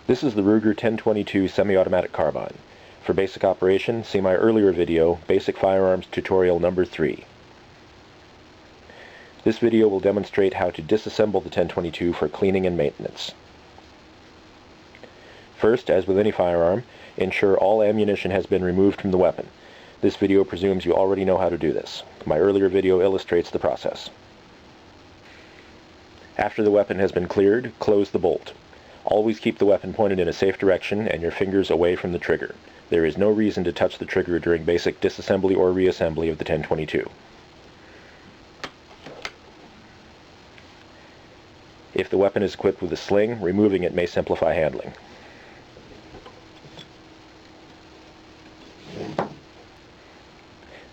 This is the Ruger 1022 semi-automatic carbine. For basic operation, see my earlier video, Basic Firearms Tutorial number 3. This video will demonstrate how to disassemble the 1022 for cleaning and maintenance. First, as with any firearm, ensure all ammunition has been removed from the weapon. This video presumes you already know how to do this. My earlier video illustrates the process. After the weapon has been cleared, close the bolt. Always keep the weapon pointed in a safe direction and your fingers away from the trigger. There is no reason to touch the trigger during basic disassembly or reassembly of the 1022. If the weapon is equipped with a sling, removing it may simplify handling.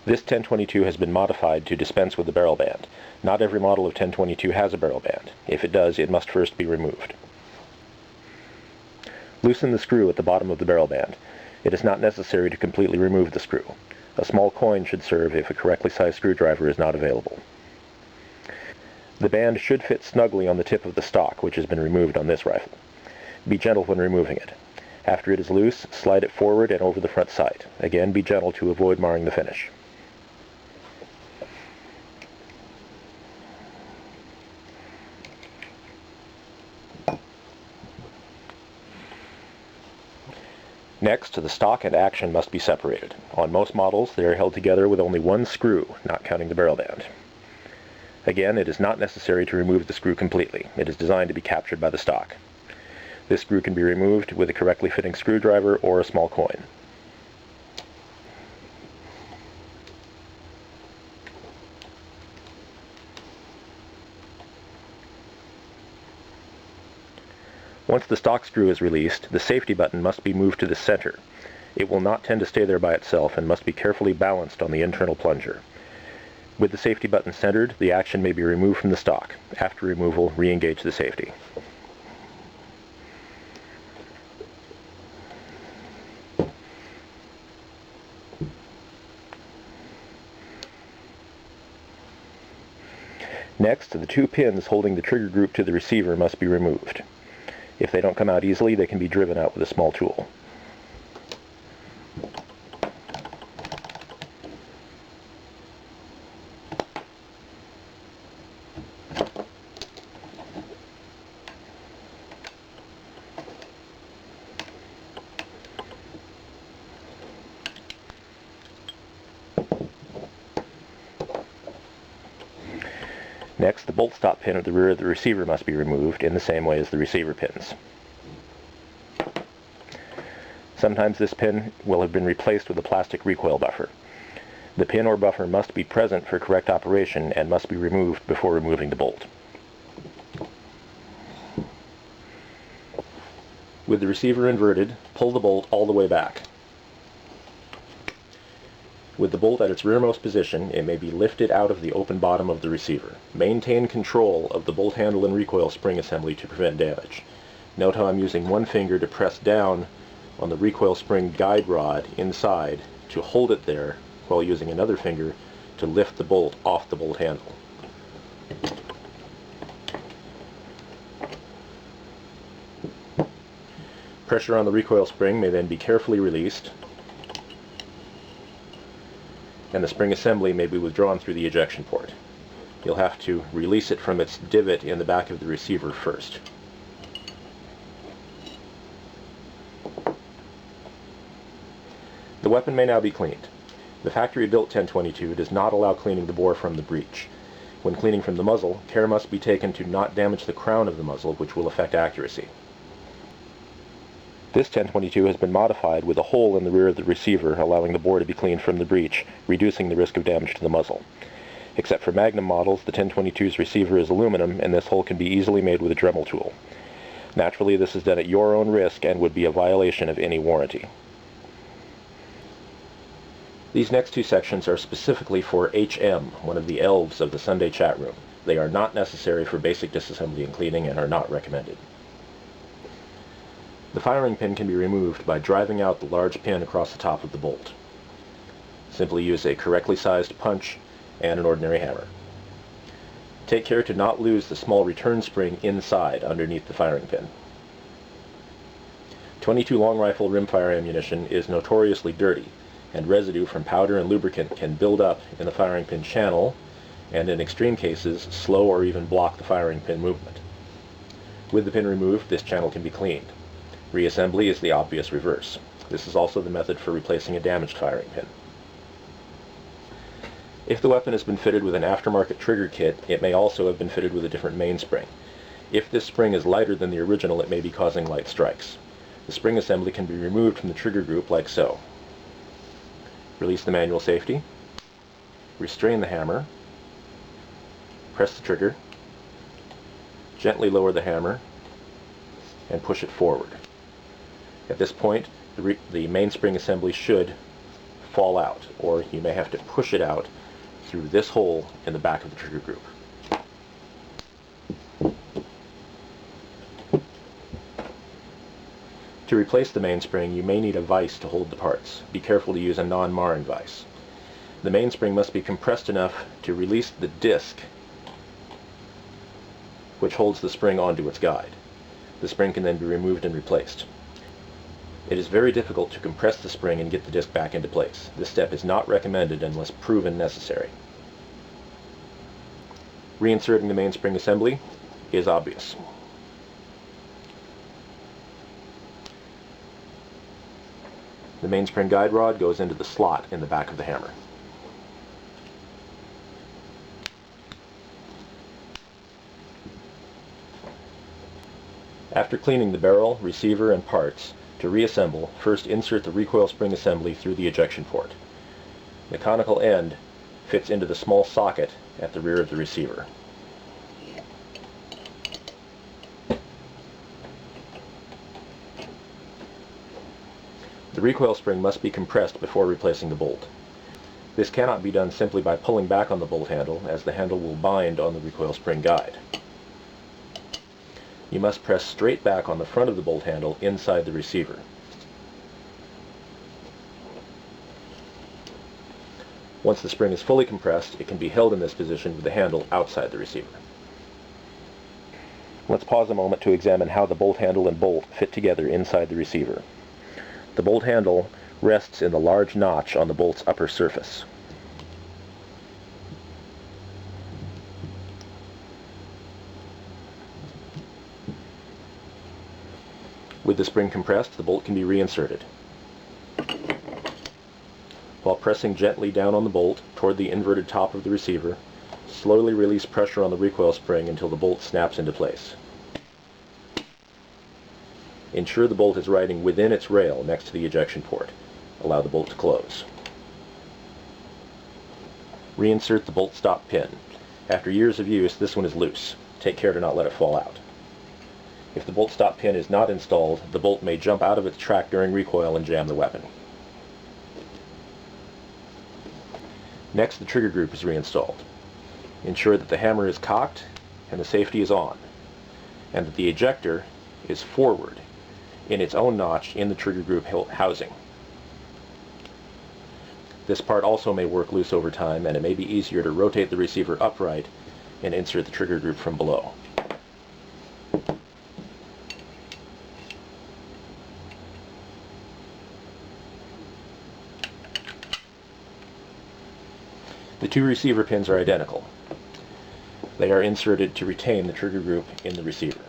This 1022 has been modified to dispense with the barrel band. Not every model of 1022 has a barrel band. If it does, it must first be removed. Loosen the screw at the bottom of the barrel band. It is not necessary to completely remove the screw. A small coin should serve if a correctly sized screwdriver is not available. The band should fit snugly on the tip of the stock, which has been removed on this rifle. Be gentle when removing it. After it is loose, slide it forward and over the front sight. Again, be gentle to avoid marring the finish. Next, the stock and action must be separated. On most models, they are held together with only one screw, not counting the barrel band. Again, it is not necessary to remove the screw completely. It is designed to be captured by the stock. This screw can be removed with a correctly fitting screwdriver or a small coin. Once the stock screw is released, the safety button must be moved to the center. It will not tend to stay there by itself and must be carefully balanced on the internal plunger. With the safety button centered, the action may be removed from the stock. After removal, re-engage the safety. Next, the two pins holding the trigger group to the receiver must be removed. If they don't come out easily, they can be driven out with a small tool. Next, the bolt stop pin at the rear of the receiver must be removed in the same way as the receiver pins. Sometimes this pin will have been replaced with a plastic recoil buffer. The pin or buffer must be present for correct operation and must be removed before removing the bolt. With the receiver inverted, pull the bolt all the way back. With the bolt at its rearmost position, it may be lifted out of the open bottom of the receiver. Maintain control of the bolt handle and recoil spring assembly to prevent damage. Note how I'm using one finger to press down on the recoil spring guide rod inside to hold it there, while using another finger to lift the bolt off the bolt handle. Pressure on the recoil spring may then be carefully released, and the spring assembly may be withdrawn through the ejection port. You'll have to release it from its divot in the back of the receiver first. The weapon may now be cleaned. The factory-built 1022 does not allow cleaning the bore from the breech. When cleaning from the muzzle, care must be taken to not damage the crown of the muzzle, which will affect accuracy. This 1022 has been modified with a hole in the rear of the receiver, allowing the bore to be cleaned from the breech, reducing the risk of damage to the muzzle. Except for Magnum models, the 1022's receiver is aluminum, and this hole can be easily made with a Dremel tool. Naturally, this is done at your own risk and would be a violation of any warranty. These next two sections are specifically for HM, one of the elves of the Sunday chat room. They are not necessary for basic disassembly and cleaning and are not recommended. The firing pin can be removed by driving out the large pin across the top of the bolt. Simply use a correctly sized punch and an ordinary hammer. Take care to not lose the small return spring inside underneath the firing pin. .22 long rifle rimfire ammunition is notoriously dirty, and residue from powder and lubricant can build up in the firing pin channel, and in extreme cases, slow or even block the firing pin movement. With the pin removed, this channel can be cleaned. Reassembly is the obvious reverse. This is also the method for replacing a damaged firing pin. If the weapon has been fitted with an aftermarket trigger kit, it may also have been fitted with a different mainspring. If this spring is lighter than the original, it may be causing light strikes. The spring assembly can be removed from the trigger group like so. Release the manual safety, restrain the hammer, press the trigger, gently lower the hammer, and push it forward. At this point, the mainspring assembly should fall out, or you may have to push it out through this hole in the back of the trigger group. To replace the mainspring, you may need a vise to hold the parts. Be careful to use a non-marring vise. The mainspring must be compressed enough to release the disc which holds the spring onto its guide. The spring can then be removed and replaced. It is very difficult to compress the spring and get the disc back into place. This step is not recommended unless proven necessary. Reinserting the mainspring assembly is obvious. The mainspring guide rod goes into the slot in the back of the hammer. After cleaning the barrel, receiver, and parts, to reassemble, first insert the recoil spring assembly through the ejection port. The conical end fits into the small socket at the rear of the receiver. The recoil spring must be compressed before replacing the bolt. This cannot be done simply by pulling back on the bolt handle, as the handle will bind on the recoil spring guide. You must press straight back on the front of the bolt handle inside the receiver. Once the spring is fully compressed, it can be held in this position with the handle outside the receiver. Let's pause a moment to examine how the bolt handle and bolt fit together inside the receiver. The bolt handle rests in the large notch on the bolt's upper surface. With the spring compressed, the bolt can be reinserted. While pressing gently down on the bolt toward the inverted top of the receiver, slowly release pressure on the recoil spring until the bolt snaps into place. Ensure the bolt is riding within its rail next to the ejection port. Allow the bolt to close. Reinsert the bolt stop pin. After years of use, this one is loose. Take care to not let it fall out. If the bolt stop pin is not installed, the bolt may jump out of its track during recoil and jam the weapon. Next, the trigger group is reinstalled. Ensure that the hammer is cocked and the safety is on, and that the ejector is forward in its own notch in the trigger group housing. This part also may work loose over time, and it may be easier to rotate the receiver upright and insert the trigger group from below. The two receiver pins are identical. They are inserted to retain the trigger group in the receiver.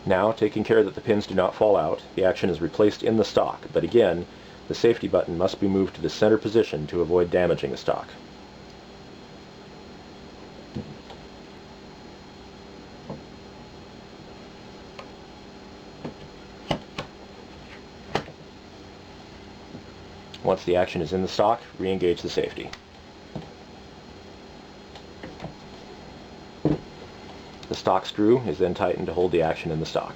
Now, taking care that the pins do not fall out, the action is replaced in the stock, but again, the safety button must be moved to the center position to avoid damaging the stock. Once the action is in the stock, re-engage the safety. The stock screw is then tightened to hold the action in the stock.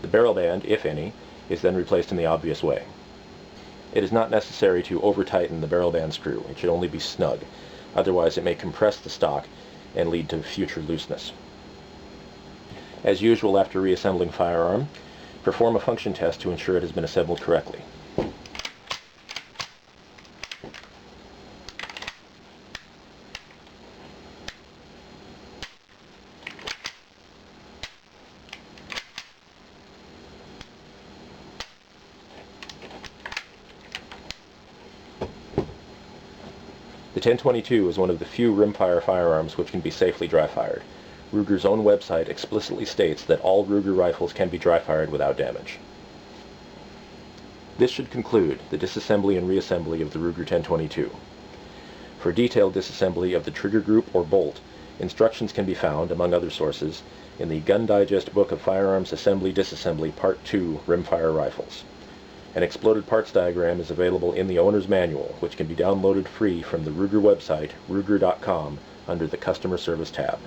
The barrel band, if any, is then replaced in the obvious way. It is not necessary to over-tighten the barrel band screw. It should only be snug. Otherwise, it may compress the stock and lead to future looseness. As usual after reassembling firearm, perform a function test to ensure it has been assembled correctly. The 1022 is one of the few rimfire firearms which can be safely dry-fired. Ruger's own website explicitly states that all Ruger rifles can be dry-fired without damage. This should conclude the disassembly and reassembly of the Ruger 1022. For detailed disassembly of the trigger group or bolt, instructions can be found, among other sources, in the Gun Digest Book of Firearms Assembly-Disassembly Part 2 Rimfire Rifles. An exploded parts diagram is available in the owner's manual, which can be downloaded free from the Ruger website, ruger.com, under the Customer Service tab.